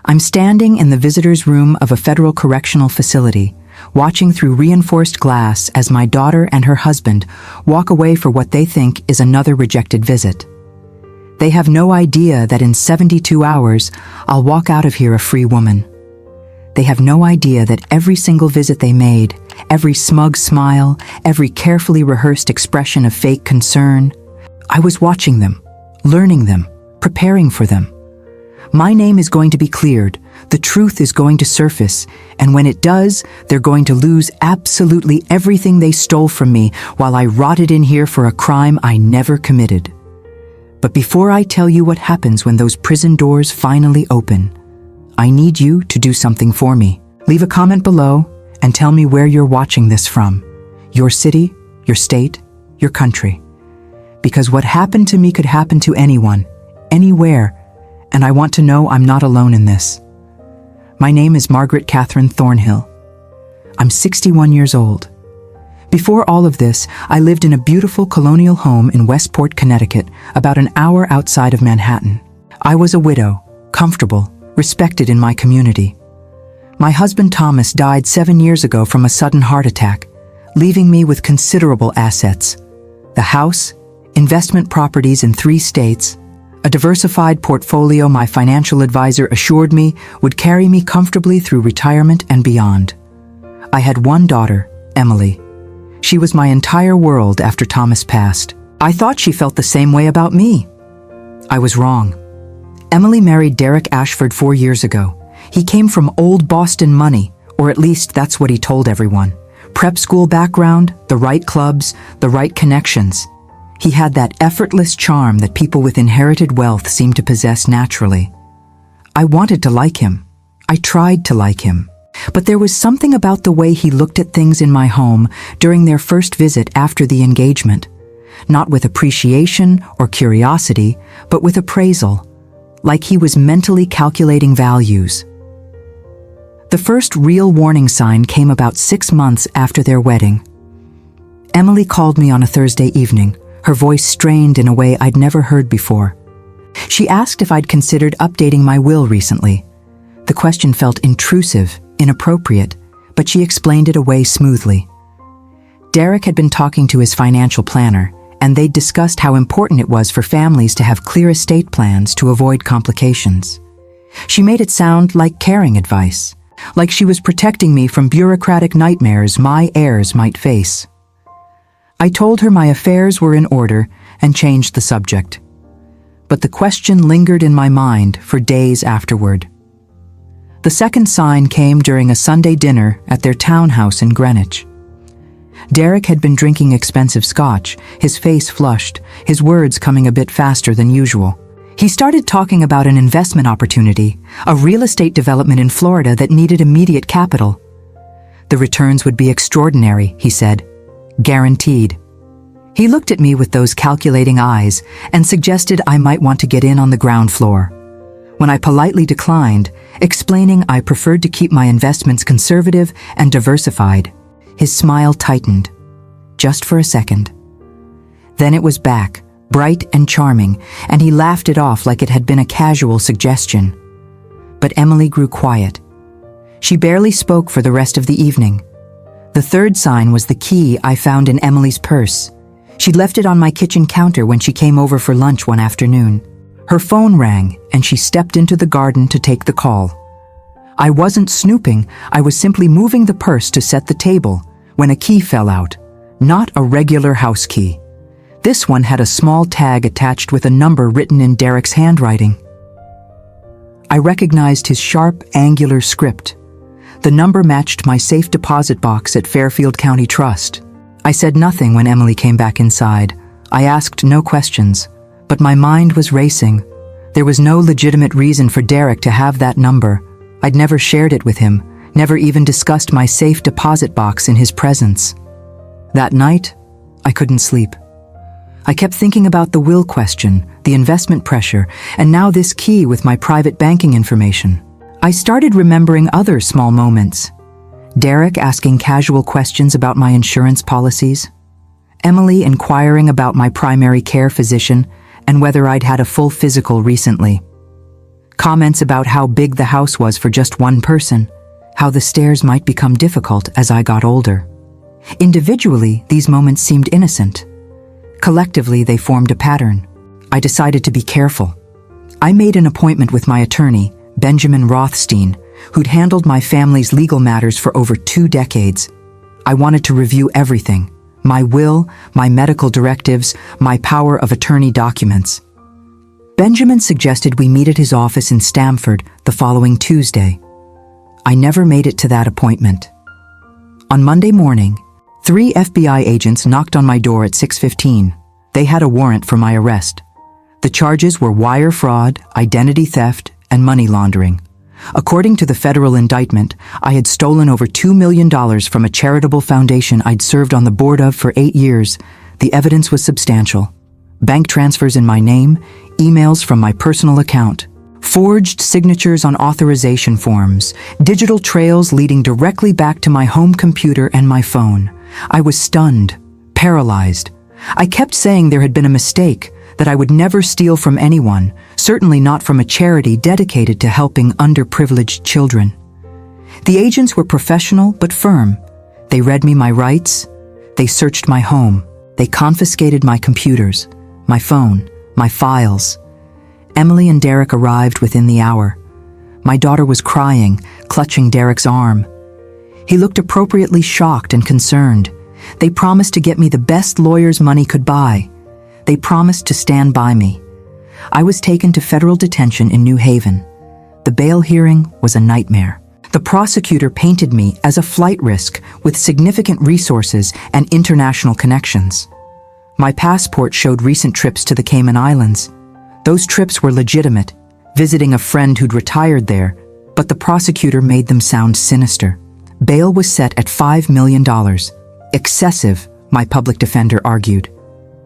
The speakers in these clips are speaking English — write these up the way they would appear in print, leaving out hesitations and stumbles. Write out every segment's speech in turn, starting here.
I'm standing in the visitor's room of a federal correctional facility, watching through reinforced glass as my daughter and her husband walk away for what they think is another rejected visit. They have no idea that in 72 hours, I'll walk out of here a free woman. They have no idea that every single visit they made, every smug smile, every carefully rehearsed expression of fake concern, I was watching them, learning them, preparing for them. My name is going to be cleared, the truth is going to surface, and when it does, they're going to lose absolutely everything they stole from me while I rotted in here for a crime I never committed. But before I tell you what happens when those prison doors finally open, I need you to do something for me. Leave a comment below and tell me where you're watching this from. Your city, your state, your country. Because what happened to me could happen to anyone, anywhere, and I want to know I'm not alone in this. My name is Margaret Catherine Thornhill. I'm 61 years old. Before all of this, I lived in a beautiful colonial home in Westport, Connecticut, about an hour outside of Manhattan. I was a widow, comfortable, respected in my community. My husband Thomas died 7 years ago from a sudden heart attack, leaving me with considerable assets. The house, investment properties in 3 states, a diversified portfolio my financial advisor assured me would carry me comfortably through retirement and beyond. I had one daughter, Emily. She was my entire world after Thomas passed. I thought she felt the same way about me. I was wrong. Emily married Derek Ashford 4 years ago. He came from old Boston money, or at least that's what he told everyone. Prep school background, the right clubs, the right connections. He had that effortless charm that people with inherited wealth seem to possess naturally. I wanted to like him. I tried to like him. But there was something about the way he looked at things in my home during their first visit after the engagement. Not with appreciation or curiosity, but with appraisal, like he was mentally calculating values. The first real warning sign came about 6 months after their wedding. Emily called me on a Thursday evening, her voice strained in a way I'd never heard before. She asked if I'd considered updating my will recently. The question felt intrusive, inappropriate, but she explained it away smoothly. Derek had been talking to his financial planner, and they'd discussed how important it was for families to have clear estate plans to avoid complications. She made it sound like caring advice, like she was protecting me from bureaucratic nightmares my heirs might face. I told her my affairs were in order and changed the subject. But the question lingered in my mind for days afterward. The second sign came during a Sunday dinner at their townhouse in Greenwich. Derek had been drinking expensive scotch, his face flushed, his words coming a bit faster than usual. He started talking about an investment opportunity, a real estate development in Florida that needed immediate capital. The returns would be extraordinary, he said. Guaranteed. He looked at me with those calculating eyes and suggested I might want to get in on the ground floor. When I politely declined, explaining I preferred to keep my investments conservative and diversified, his smile tightened, just for a second. Then it was back, bright and charming, and he laughed it off like it had been a casual suggestion. But Emily grew quiet. She barely spoke for the rest of the evening. The third sign was the key I found in Emily's purse. She'd left it on my kitchen counter when she came over for lunch one afternoon. Her phone rang, and she stepped into the garden to take the call. I wasn't snooping, I was simply moving the purse to set the table, when a key fell out. Not a regular house key. This one had a small tag attached with a number written in Derek's handwriting. I recognized his sharp, angular script. The number matched my safe deposit box at Fairfield County Trust. I said nothing when Emily came back inside. I asked no questions, but my mind was racing. There was no legitimate reason for Derek to have that number. I'd never shared it with him, never even discussed my safe deposit box in his presence. That night, I couldn't sleep. I kept thinking about the will question, the investment pressure, and now this key with my private banking information. I started remembering other small moments. Derek asking casual questions about my insurance policies. Emily inquiring about my primary care physician and whether I'd had a full physical recently. Comments about how big the house was for just one person, how the stairs might become difficult as I got older. Individually, these moments seemed innocent. Collectively, they formed a pattern. I decided to be careful. I made an appointment with my attorney, Benjamin Rothstein, who'd handled my family's legal matters for over 2 decades. I wanted to review everything: my will, my medical directives, my power of attorney documents. Benjamin suggested we meet at his office in Stamford the following Tuesday. I never made it to that appointment. On Monday morning, 3 FBI agents knocked on my door at 6:15. They had a warrant for my arrest. The charges were wire fraud, identity theft, and money laundering. According to the federal indictment, I had stolen over $2 million from a charitable foundation I'd served on the board of for 8 years. The evidence was substantial. Bank transfers in my name, emails from my personal account, forged signatures on authorization forms, digital trails leading directly back to my home computer and my phone. I was stunned, paralyzed. I kept saying there had been a mistake, that I would never steal from anyone, certainly not from a charity dedicated to helping underprivileged children. The agents were professional but firm. They read me my rights. They searched my home. They confiscated my computers, my phone, my files. Emily and Derek arrived within the hour. My daughter was crying, clutching Derek's arm. He looked appropriately shocked and concerned. They promised to get me the best lawyers money could buy. They promised to stand by me. I was taken to federal detention in New Haven. The bail hearing was a nightmare. The prosecutor painted me as a flight risk with significant resources and international connections. My passport showed recent trips to the Cayman Islands. Those trips were legitimate, visiting a friend who'd retired there, but the prosecutor made them sound sinister. Bail was set at $5 million. Excessive, my public defender argued.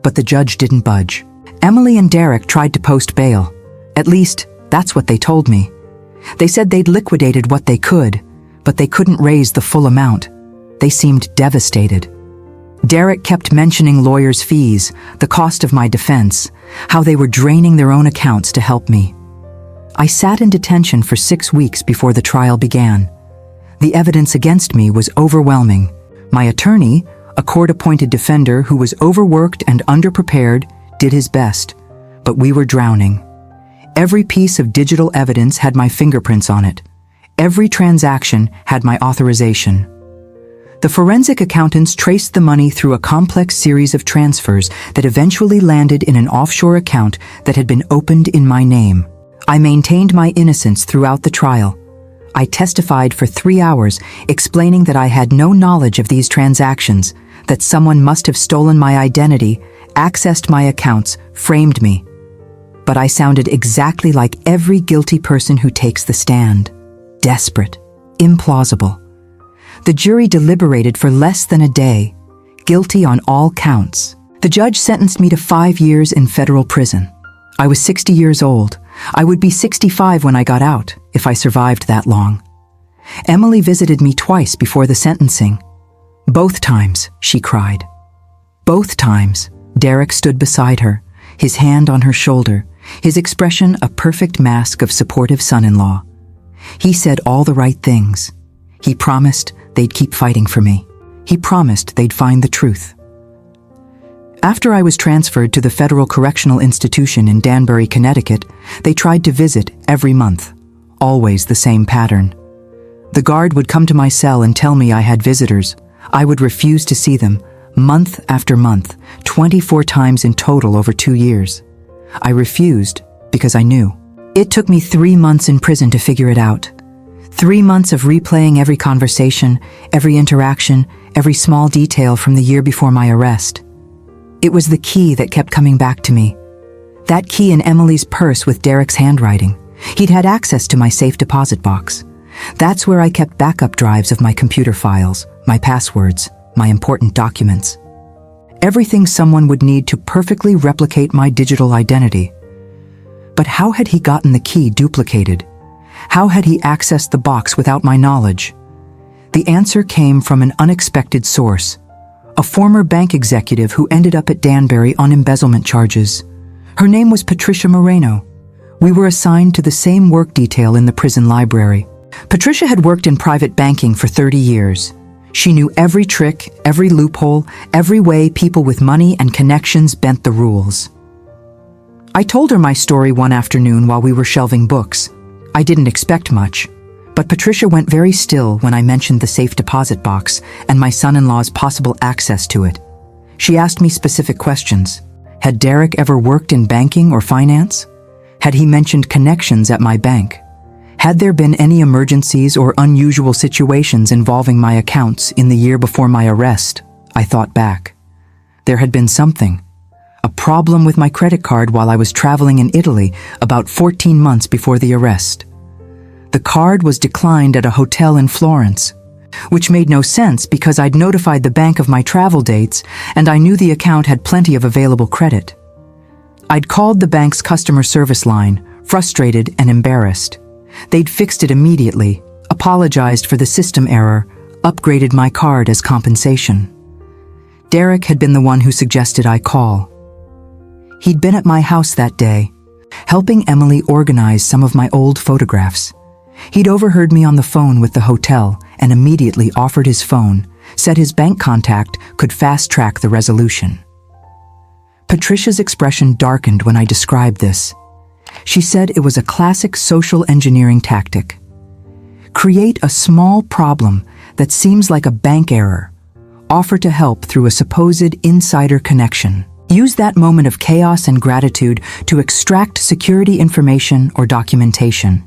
But the judge didn't budge. Emily and Derek tried to post bail. At least, that's what they told me. They said they'd liquidated what they could, but they couldn't raise the full amount. They seemed devastated. Derek kept mentioning lawyers' fees, the cost of my defense, how they were draining their own accounts to help me. I sat in detention for 6 weeks before the trial began. The evidence against me was overwhelming. My attorney, a court-appointed defender who was overworked and underprepared, did his best, but we were drowning. Every piece of digital evidence had my fingerprints on it. Every transaction had my authorization. The forensic accountants traced the money through a complex series of transfers that eventually landed in an offshore account that had been opened in my name. I maintained my innocence throughout the trial. I testified for 3 hours, explaining that I had no knowledge of these transactions, that someone must have stolen my identity, accessed my accounts, framed me. But I sounded exactly like every guilty person who takes the stand. Desperate, implausible. The jury deliberated for less than a day, guilty on all counts. The judge sentenced me to 5 years in federal prison. I was 60 years old. I would be 65 when I got out, if I survived that long. Emily visited me twice before the sentencing. Both times, she cried. Both times, Derek stood beside her, his hand on her shoulder, his expression a perfect mask of supportive son-in-law. He said all the right things. He promised they'd keep fighting for me. He promised they'd find the truth. After I was transferred to the Federal Correctional Institution in Danbury, Connecticut, they tried to visit every month. Always the same pattern. The guard would come to my cell and tell me I had visitors. I would refuse to see them, month after month, 24 times in total over 2 years. I refused because I knew. It took me 3 months in prison to figure it out. 3 months of replaying every conversation, every interaction, every small detail from the year before my arrest. It was the key that kept coming back to me. That key in Emily's purse with Derek's handwriting. He'd had access to my safe deposit box. That's where I kept backup drives of my computer files, my passwords, my important documents. Everything someone would need to perfectly replicate my digital identity. But how had he gotten the key duplicated? How had he accessed the box without my knowledge? The answer came from an unexpected source. A former bank executive who ended up at Danbury on embezzlement charges. Her name was Patricia Moreno. We were assigned to the same work detail in the prison library. Patricia had worked in private banking for 30 years. She knew every trick, every loophole, every way people with money and connections bent the rules. I told her my story one afternoon while we were shelving books. I didn't expect much, but Patricia went very still when I mentioned the safe deposit box and my son-in-law's possible access to it. She asked me specific questions. Had Derek ever worked in banking or finance? Had he mentioned connections at my bank? Had there been any emergencies or unusual situations involving my accounts in the year before my arrest? I thought back. There had been something. A problem with my credit card while I was traveling in Italy about 14 months before the arrest. The card was declined at a hotel in Florence, which made no sense because I'd notified the bank of my travel dates and I knew the account had plenty of available credit. I'd called the bank's customer service line, frustrated and embarrassed. They'd fixed it immediately, apologized for the system error, upgraded my card as compensation. Derek had been the one who suggested I call. He'd been at my house that day, helping Emily organize some of my old photographs. He'd overheard me on the phone with the hotel and immediately offered his phone, said his bank contact could fast-track the resolution. Patricia's expression darkened when I described this. She said it was a classic social engineering tactic. Create a small problem that seems like a bank error. Offer to help through a supposed insider connection. Use that moment of chaos and gratitude to extract security information or documentation.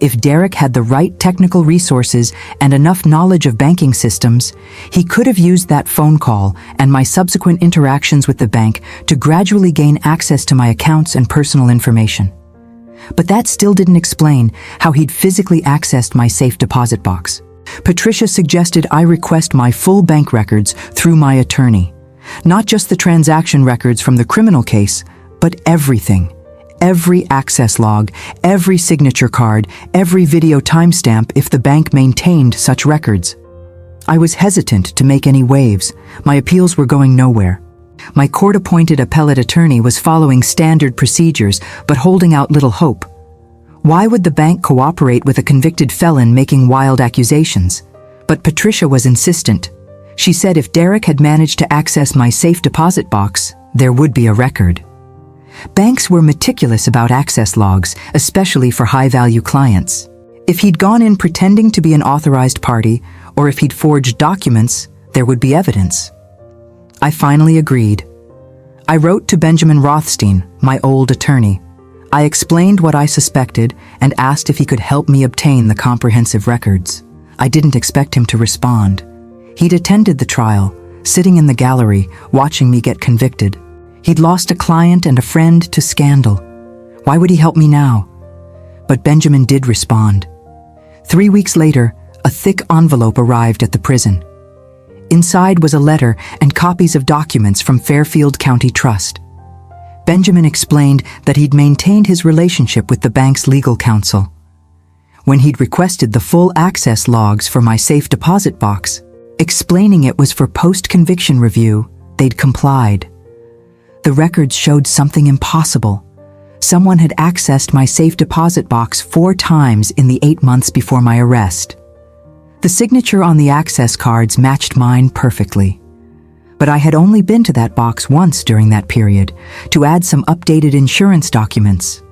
If Derek had the right technical resources and enough knowledge of banking systems, he could have used that phone call and my subsequent interactions with the bank to gradually gain access to my accounts and personal information. But that still didn't explain how he'd physically accessed my safe deposit box. Patricia suggested I request my full bank records through my attorney. Not just the transaction records from the criminal case, but everything. Every access log, every signature card, every video timestamp if the bank maintained such records. I was hesitant to make any waves. My appeals were going nowhere. My court-appointed appellate attorney was following standard procedures but holding out little hope. Why would the bank cooperate with a convicted felon making wild accusations? But Patricia was insistent. She said if Derek had managed to access my safe deposit box, there would be a record. Banks were meticulous about access logs, especially for high-value clients. If he'd gone in pretending to be an authorized party, or if he'd forged documents, there would be evidence. I finally agreed. I wrote to Benjamin Rothstein, my old attorney. I explained what I suspected and asked if he could help me obtain the comprehensive records. I didn't expect him to respond. He'd attended the trial, sitting in the gallery, watching me get convicted. He'd lost a client and a friend to scandal. Why would he help me now? But Benjamin did respond. 3 weeks later, a thick envelope arrived at the prison. Inside was a letter and copies of documents from Fairfield County Trust. Benjamin explained that he'd maintained his relationship with the bank's legal counsel. When he'd requested the full access logs for my safe deposit box, explaining it was for post-conviction review, they'd complied. The records showed something impossible. Someone had accessed my safe deposit box 4 times in the 8 months before my arrest. The signature on the access cards matched mine perfectly. But I had only been to that box once during that period to add some updated insurance documents.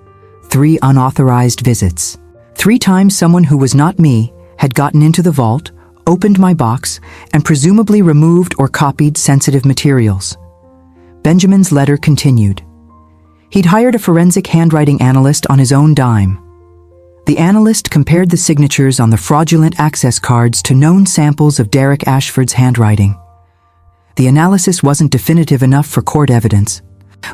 3 unauthorized visits. 3 times someone who was not me had gotten into the vault, opened my box, and presumably removed or copied sensitive materials. Benjamin's letter continued. He'd hired a forensic handwriting analyst on his own dime. The analyst compared the signatures on the fraudulent access cards to known samples of Derek Ashford's handwriting. The analysis wasn't definitive enough for court evidence,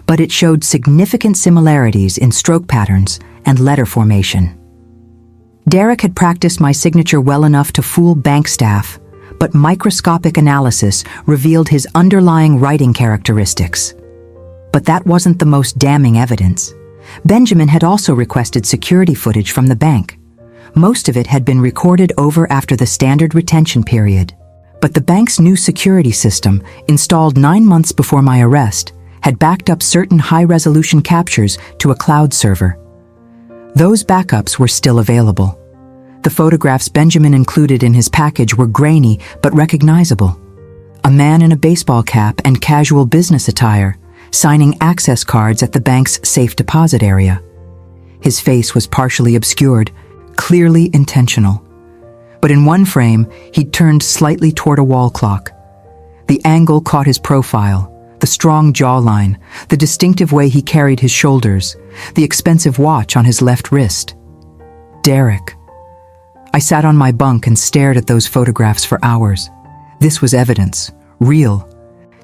but it showed significant similarities in stroke patterns and letter formation. Derek had practiced my signature well enough to fool bank staff, but microscopic analysis revealed his underlying writing characteristics. But that wasn't the most damning evidence. Benjamin had also requested security footage from the bank. Most of it had been recorded over after the standard retention period. But the bank's new security system, installed 9 months before my arrest, had backed up certain high-resolution captures to a cloud server. Those backups were still available. The photographs Benjamin included in his package were grainy but recognizable. A man in a baseball cap and casual business attire, signing access cards at the bank's safe deposit area. His face was partially obscured, clearly intentional. But in one frame, he'd turned slightly toward a wall clock. The angle caught his profile, the strong jawline, the distinctive way he carried his shoulders, the expensive watch on his left wrist. Derek. I sat on my bunk and stared at those photographs for hours. This was evidence, real,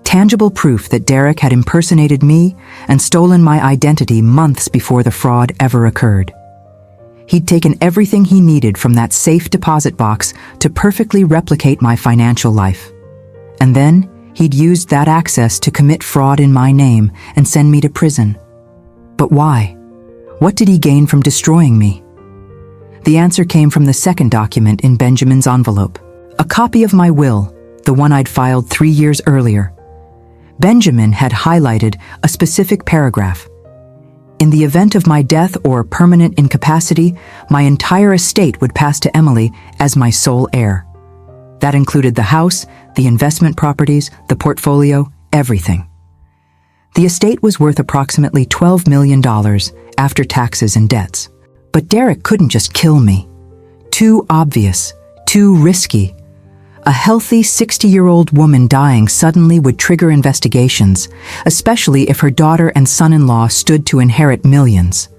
tangible proof that Derek had impersonated me and stolen my identity months before the fraud ever occurred. He'd taken everything he needed from that safe deposit box to perfectly replicate my financial life. And then he'd used that access to commit fraud in my name and send me to prison. But why? What did he gain from destroying me? The answer came from the second document in Benjamin's envelope, a copy of my will, the one I'd filed 3 years earlier. Benjamin had highlighted a specific paragraph. In the event of my death or permanent incapacity, my entire estate would pass to Emily as my sole heir. That included the house, the investment properties, the portfolio, everything. The estate was worth approximately $12 million after taxes and debts. But Derek couldn't just kill me. Too obvious, too risky. A healthy 60-year-old woman dying suddenly would trigger investigations, especially if her daughter and son-in-law stood to inherit millions.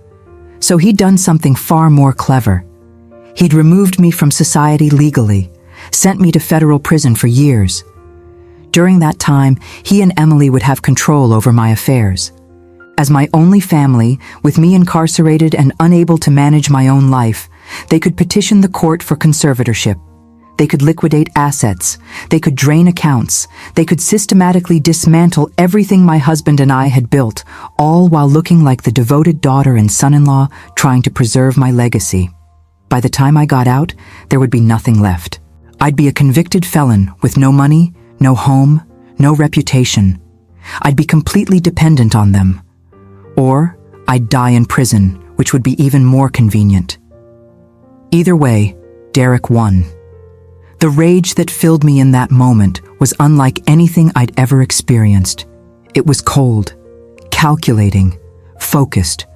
So he'd done something far more clever. He'd removed me from society legally, sent me to federal prison for years. During that time, he and Emily would have control over my affairs. As my only family, with me incarcerated and unable to manage my own life, they could petition the court for conservatorship. They could liquidate assets. They could drain accounts. They could systematically dismantle everything my husband and I had built, all while looking like the devoted daughter and son-in-law trying to preserve my legacy. By the time I got out, there would be nothing left. I'd be a convicted felon with no money, no home, no reputation. I'd be completely dependent on them. Or I'd die in prison, which would be even more convenient. Either way, Derek won. The rage that filled me in that moment was unlike anything I'd ever experienced. It was cold, calculating, focused.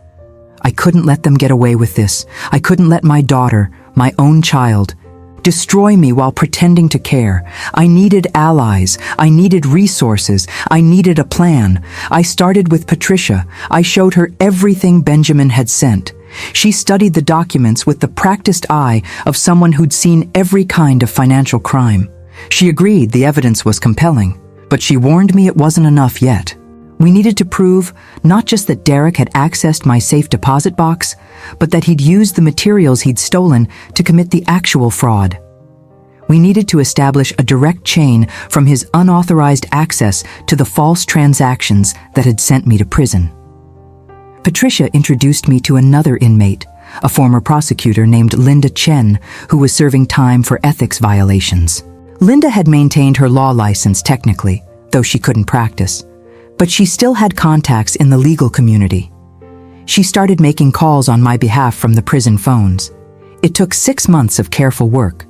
I couldn't let them get away with this. I couldn't let my daughter, my own child, destroy me while pretending to care. I needed allies. I needed resources. I needed a plan. I started with Patricia. I showed her everything Benjamin had sent. She studied the documents with the practiced eye of someone who'd seen every kind of financial crime. She agreed the evidence was compelling, but she warned me it wasn't enough yet. We needed to prove not just that Derek had accessed my safe deposit box, but that he'd used the materials he'd stolen to commit the actual fraud. We needed to establish a direct chain from his unauthorized access to the false transactions that had sent me to prison. Patricia introduced me to another inmate, a former prosecutor named Linda Chen, who was serving time for ethics violations. Linda had maintained her law license technically, though she couldn't practice, but she still had contacts in the legal community. She started making calls on my behalf from the prison phones. It took 6 months of careful work.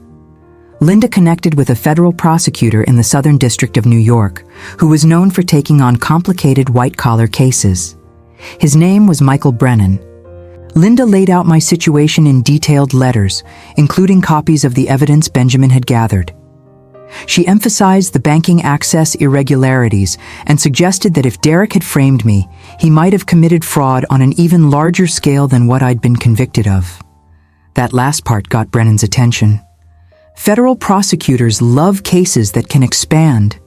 Linda connected with a federal prosecutor in the Southern District of New York, who was known for taking on complicated white-collar cases. His name was Michael Brennan. Linda laid out my situation in detailed letters, including copies of the evidence Benjamin had gathered. She emphasized the banking access irregularities and suggested that if Derek had framed me, he might have committed fraud on an even larger scale than what I'd been convicted of. That last part got Brennan's attention. Federal prosecutors love cases that can expand.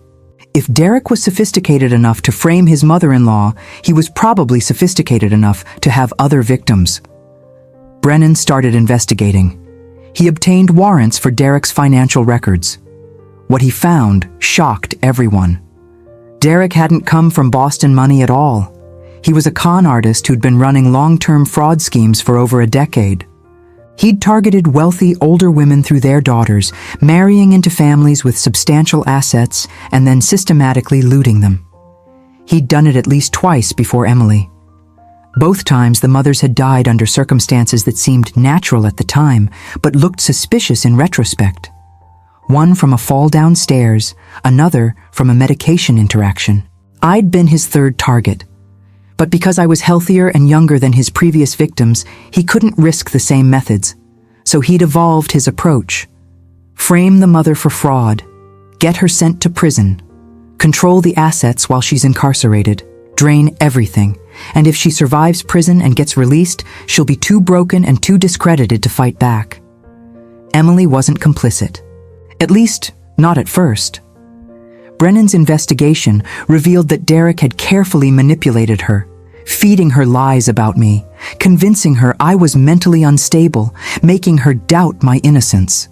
If Derek was sophisticated enough to frame his mother-in-law, he was probably sophisticated enough to have other victims. Brennan started investigating. He obtained warrants for Derek's financial records. What he found shocked everyone. Derek hadn't come from Boston money at all. He was a con artist who'd been running long-term fraud schemes for over a decade. He'd targeted wealthy older women through their daughters, marrying into families with substantial assets and then systematically looting them. He'd done it at least twice before Emily. Both times the mothers had died under circumstances that seemed natural at the time, but looked suspicious in retrospect. One from a fall downstairs, another from a medication interaction. I'd been his third target. But because I was healthier and younger than his previous victims, he couldn't risk the same methods. So he'd evolved his approach. Frame the mother for fraud, get her sent to prison, control the assets while she's incarcerated, drain everything, and if she survives prison and gets released, she'll be too broken and too discredited to fight back. Emily wasn't complicit. At least, not at first. Brennan's investigation revealed that Derek had carefully manipulated her, feeding her lies about me, convincing her I was mentally unstable, making her doubt my innocence.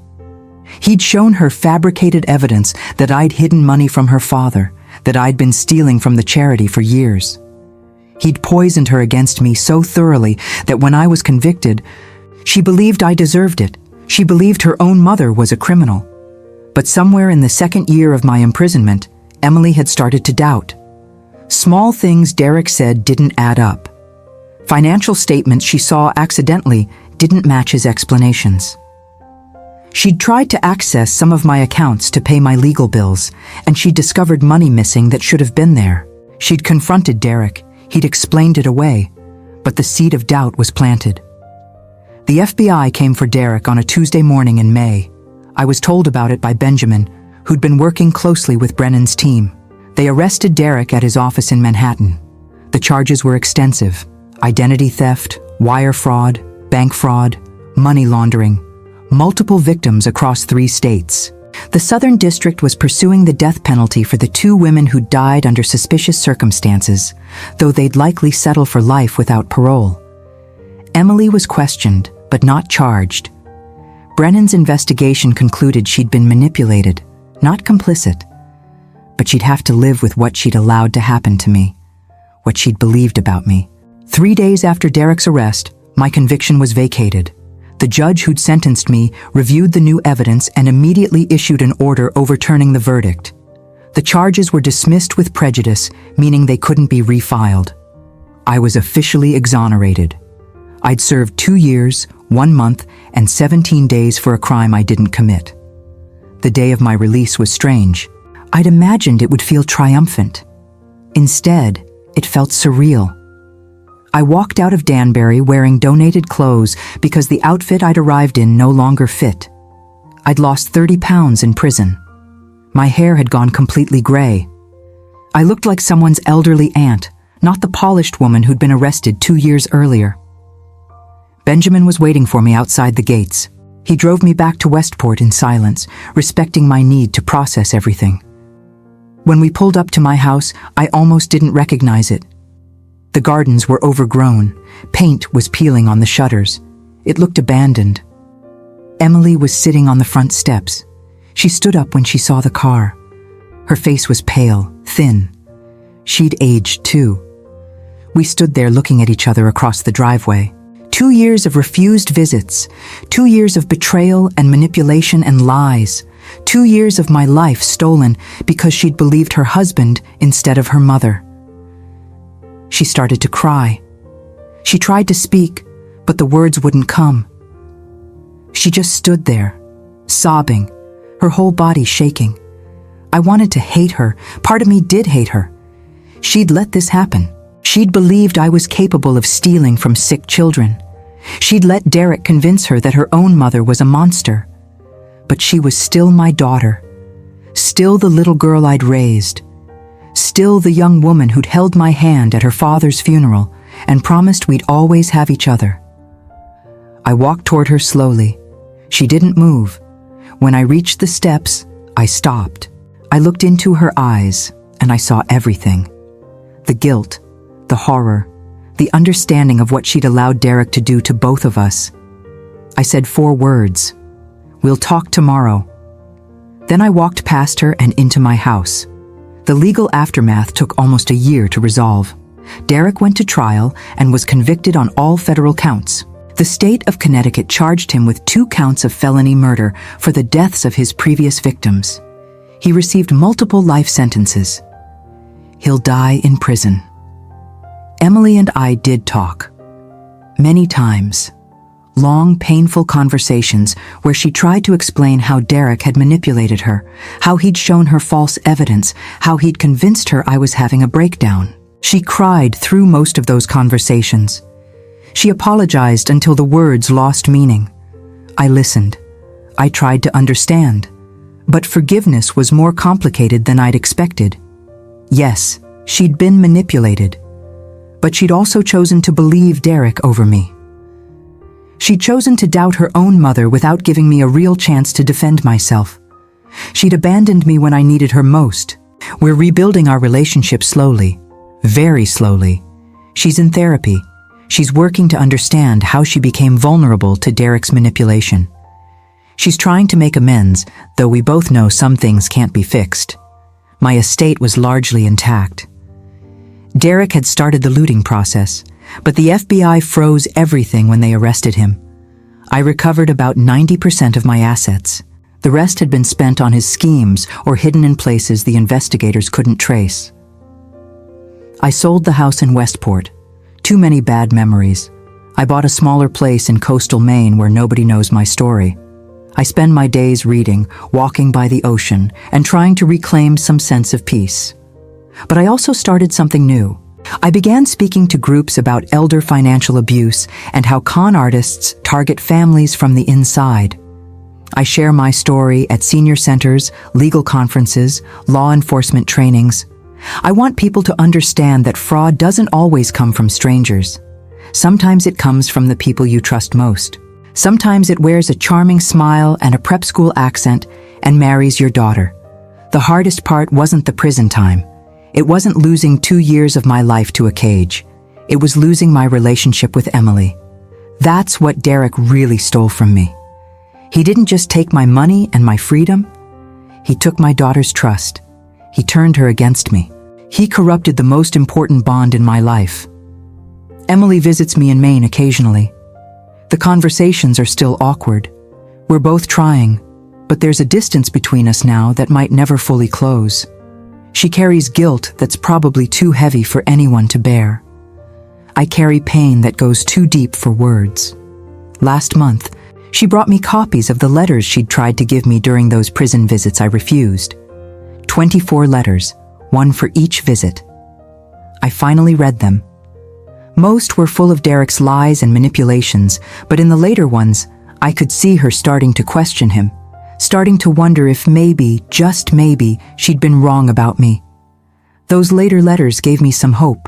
He'd shown her fabricated evidence that I'd hidden money from her father, that I'd been stealing from the charity for years. He'd poisoned her against me so thoroughly that when I was convicted, she believed I deserved it. She believed her own mother was a criminal. But somewhere in the second year of my imprisonment, Emily had started to doubt. Small things Derek said didn't add up. Financial statements she saw accidentally didn't match his explanations. She'd tried to access some of my accounts to pay my legal bills, and she'd discovered money missing that should have been there. She'd confronted Derek. He'd explained it away, but the seed of doubt was planted. The FBI came for Derek on a Tuesday morning in May. I was told about it by Benjamin, who'd been working closely with Brennan's team. They arrested Derek at his office in Manhattan. The charges were extensive: identity theft, wire fraud, bank fraud, money laundering, multiple victims across 3 states. The Southern District was pursuing the death penalty for the 2 women who died under suspicious circumstances, though they'd likely settle for life without parole. Emily was questioned, but not charged. Brennan's investigation concluded she'd been manipulated, not complicit. But she'd have to live with what she'd allowed to happen to me, what she'd believed about me. 3 days after Derek's arrest, my conviction was vacated. The judge who'd sentenced me reviewed the new evidence and immediately issued an order overturning the verdict. The charges were dismissed with prejudice, meaning they couldn't be refiled. I was officially exonerated. I'd served 2 years, 1 month, and 17 days for a crime I didn't commit. The day of my release was strange. I'd imagined it would feel triumphant. Instead, it felt surreal. I walked out of Danbury wearing donated clothes because the outfit I'd arrived in no longer fit. I'd lost 30 pounds in prison. My hair had gone completely gray. I looked like someone's elderly aunt, not the polished woman who'd been arrested 2 years earlier. Benjamin was waiting for me outside the gates. He drove me back to Westport in silence, respecting my need to process everything. When we pulled up to my house, I almost didn't recognize it. The gardens were overgrown. Paint was peeling on the shutters. It looked abandoned. Emily was sitting on the front steps. She stood up when she saw the car. Her face was pale, thin. She'd aged too. We stood there looking at each other across the driveway. 2 years of refused visits, 2 years of betrayal and manipulation and lies, 2 years of my life stolen because she'd believed her husband instead of her mother. She started to cry. She tried to speak, but the words wouldn't come. She just stood there, sobbing, her whole body shaking. I wanted to hate her. Part of me did hate her. She'd let this happen. She'd believed I was capable of stealing from sick children. She'd let Derek convince her that her own mother was a monster. But she was still my daughter, still the little girl I'd raised, still the young woman who'd held my hand at her father's funeral and promised we'd always have each other. I walked toward her slowly. She didn't move. When I reached the steps, I stopped. I looked into her eyes, and I saw everything. The guilt, the horror, the understanding of what she'd allowed Derek to do to both of us. I said 4 words. "We'll talk tomorrow." Then I walked past her and into my house. The legal aftermath took almost a year to resolve. Derek went to trial and was convicted on all federal counts. The state of Connecticut charged him with 2 counts of felony murder for the deaths of his previous victims. He received multiple life sentences. He'll die in prison. Emily and I did talk. Many times. Long, painful conversations where she tried to explain how Derek had manipulated her, how he'd shown her false evidence, how he'd convinced her I was having a breakdown. She cried through most of those conversations. She apologized until the words lost meaning. I listened. I tried to understand. But forgiveness was more complicated than I'd expected. Yes, she'd been manipulated. But she'd also chosen to believe Derek over me. She'd chosen to doubt her own mother without giving me a real chance to defend myself. She'd abandoned me when I needed her most. We're rebuilding our relationship slowly, very slowly. She's in therapy. She's working to understand how she became vulnerable to Derek's manipulation. She's trying to make amends, though we both know some things can't be fixed. My estate was largely intact. Derek had started the looting process, but the FBI froze everything when they arrested him. I recovered about 90% of my assets. The rest had been spent on his schemes or hidden in places the investigators couldn't trace. I sold the house in Westport. Too many bad memories. I bought a smaller place in coastal Maine where nobody knows my story. I spend my days reading, walking by the ocean, and trying to reclaim some sense of peace. But I also started something new. I began speaking to groups about elder financial abuse and how con artists target families from the inside. I share my story at senior centers, legal conferences, law enforcement trainings. I want people to understand that fraud doesn't always come from strangers. Sometimes it comes from the people you trust most. Sometimes it wears a charming smile and a prep school accent and marries your daughter. The hardest part wasn't the prison time. It wasn't losing 2 years of my life to a cage. It was losing my relationship with Emily. That's what Derek really stole from me. He didn't just take my money and my freedom. He took my daughter's trust. He turned her against me. He corrupted the most important bond in my life. Emily visits me in Maine occasionally. The conversations are still awkward. We're both trying, but there's a distance between us now that might never fully close. She carries guilt that's probably too heavy for anyone to bear. I carry pain that goes too deep for words. Last month, she brought me copies of the letters she'd tried to give me during those prison visits I refused. 24 letters, one for each visit. I finally read them. Most were full of Derek's lies and manipulations, but in the later ones, I could see her starting to question him, starting to wonder if maybe, just maybe, she'd been wrong about me. Those later letters gave me some hope.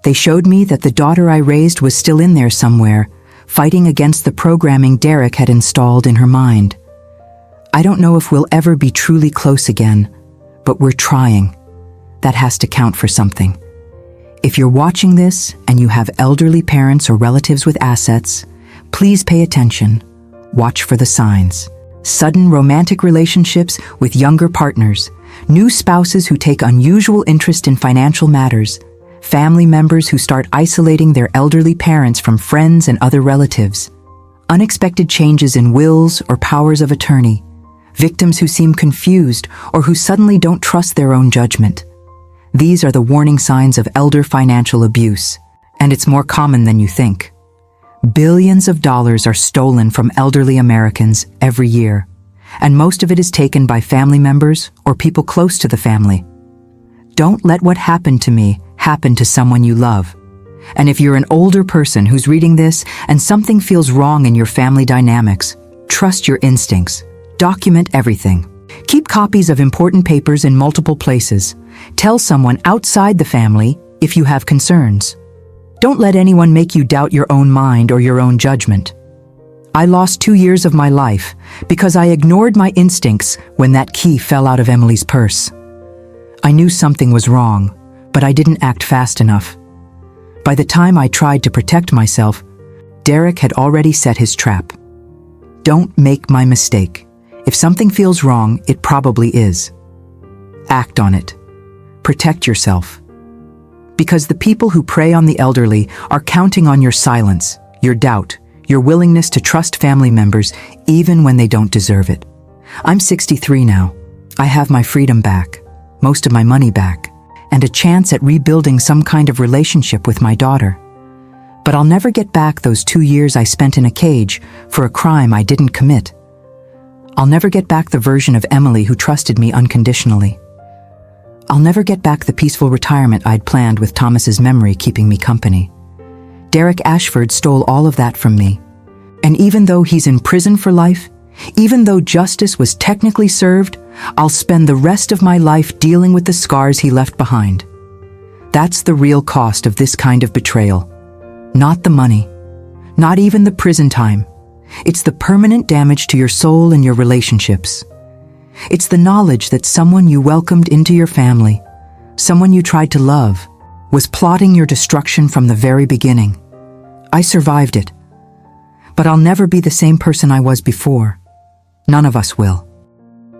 They showed me that the daughter I raised was still in there somewhere, fighting against the programming Derek had installed in her mind. I don't know if we'll ever be truly close again, but we're trying. That has to count for something. If you're watching this and you have elderly parents or relatives with assets, please pay attention. Watch for the signs. Sudden romantic relationships with younger partners, new spouses who take unusual interest in financial matters, family members who start isolating their elderly parents from friends and other relatives, unexpected changes in wills or powers of attorney, victims who seem confused or who suddenly don't trust their own judgment. These are the warning signs of elder financial abuse, and it's more common than you think. Billions of dollars are stolen from elderly Americans every year, and most of it is taken by family members or people close to the family. Don't let what happened to me happen to someone you love. And if you're an older person who's reading this and something feels wrong in your family dynamics, trust your instincts. Document everything. Keep copies of important papers in multiple places. Tell someone outside the family if you have concerns. Don't let anyone make you doubt your own mind or your own judgment. I lost 2 years of my life because I ignored my instincts when that key fell out of Emily's purse. I knew something was wrong, but I didn't act fast enough. By the time I tried to protect myself, Derek had already set his trap. Don't make my mistake. If something feels wrong, it probably is. Act on it. Protect yourself. Because the people who prey on the elderly are counting on your silence, your doubt, your willingness to trust family members even when they don't deserve it. I'm 63 now. I have my freedom back, most of my money back. and a chance at rebuilding some kind of relationship with my daughter. But I'll never get back those 2 years I spent in a cage for a crime I didn't commit. I'll never get back the version of Emily who trusted me unconditionally. I'll never get back the peaceful retirement I'd planned with Thomas's memory keeping me company. Derek Ashford stole all of that from me. And even though he's in prison for life, even though justice was technically served, I'll spend the rest of my life dealing with the scars he left behind. That's the real cost of this kind of betrayal. Not the money, not even the prison time. It's the permanent damage to your soul and your relationships. It's the knowledge that someone you welcomed into your family, someone you tried to love, was plotting your destruction from the very beginning. I survived it, but I'll never be the same person I was before. None of us will.